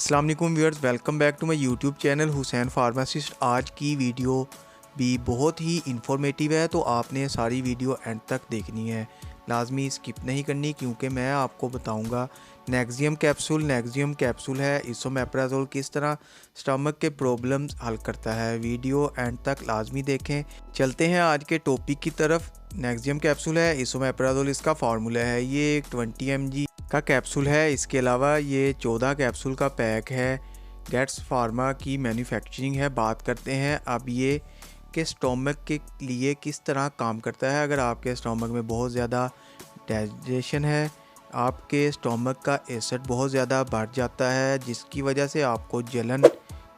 अस्सलाम वालेकुम viewers, welcome back to my YouTube channel Hussain pharmacist. आज की वीडियो भी बहुत ही इंफॉर्मेटिव है, तो आपने सारी वीडियो एंड तक देखनी है, लाजमी स्किप नहीं करनी, क्योंकि मैं आपको बताऊंगा नेक्सियम कैप्सूल है इसोमेप्राजोल किस तरह स्टमक के प्रॉब्लम्स हल करता है। वीडियो एंड तक लाजमी देखें। चलते हैं आज के टॉपिक की तरफ। नेक्सियम कैप्सूल है इसोमेप्राजोल, इसका फार्मूला है, ये एक 20 mg का कैप्सूल है। इसके अलावा ये 14 कैप्सूल का पैक है। गेट्स फार्मा की मैन्युफैक्चरिंग है। बात करते हैं अब ये कि स्टोमक के लिए किस तरह काम करता है। अगर आपके स्टोमक में बहुत ज़्यादा डाइजेशन है, आपके स्टोमक का एसिड बहुत ज़्यादा बढ़ जाता है, जिसकी वजह से आपको जलन,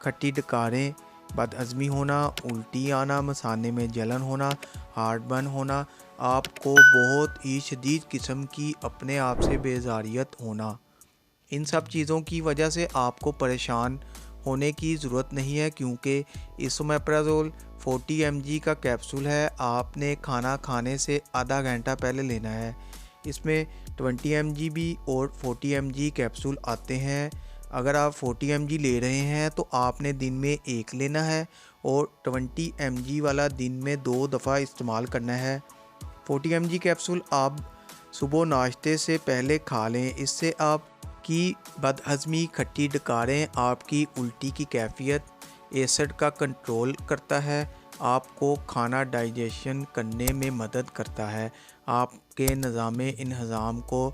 खट्टी डकारें, बदहज़मी होना, उल्टी आना, मसाने में जलन होना, हार्ट बर्न होना, आपको बहुत ही शदीद किस्म की अपने आप से बेजारियत होना, इन सब चीज़ों की वजह से आपको परेशान होने की ज़रूरत नहीं है, क्योंकि इसोमेप्राजोल 40 mg का कैप्सूल है। आपने खाना खाने से आधा घंटा पहले लेना है। इसमें 20 mg भी और 40 mg कैप्सूल आते हैं। अगर आप 40 mg ले रहे हैं तो आपने दिन में एक लेना है और 20 mg वाला दिन में 2 दफ़ा इस्तेमाल करना है। 40 mg कैप्सूल आप सुबह नाश्ते से पहले खा लें। इससे आपकी बदहज़मी, खट्टी डकारें, आपकी उल्टी की कैफियत, एसिड का कंट्रोल करता है, आपको खाना डाइजेशन करने में मदद करता है, आपके निज़ाम इंहज़ाम को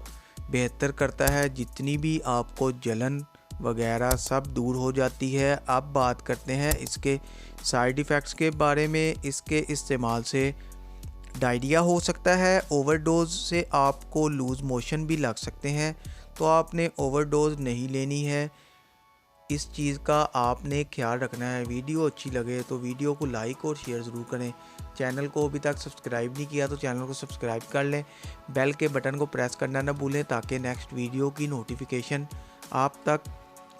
बेहतर करता है, जितनी भी आपको जलन वगैरह सब दूर हो जाती है। अब बात करते हैं इसके साइड इफ़ेक्ट्स के बारे में। इसके इस्तेमाल से डायरिया हो सकता है, ओवरडोज से आपको लूज़ मोशन भी लग सकते हैं, तो आपने ओवरडोज नहीं लेनी है। इस चीज़ का आपने ख्याल रखना है। वीडियो अच्छी लगे तो वीडियो को लाइक और शेयर ज़रूर करें। चैनल को अभी तक सब्सक्राइब नहीं किया तो चैनल को सब्सक्राइब कर लें। बेल के बटन को प्रेस करना ना भूलें, ताकि नेक्स्ट वीडियो की नोटिफिकेशन आप तक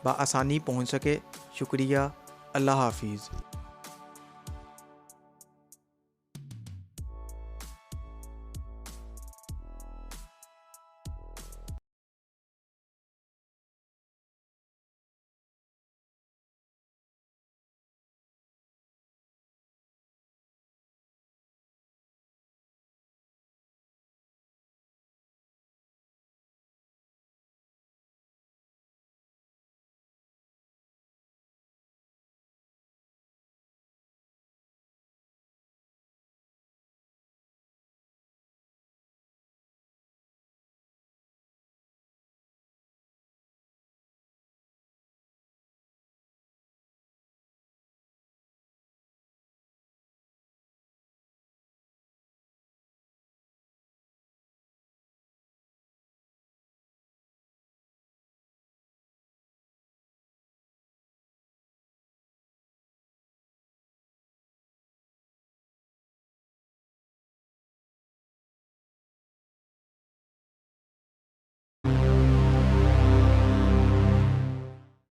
बआसानी पहुंच सके। शुक्रिया। अल्लाह हाफिज़।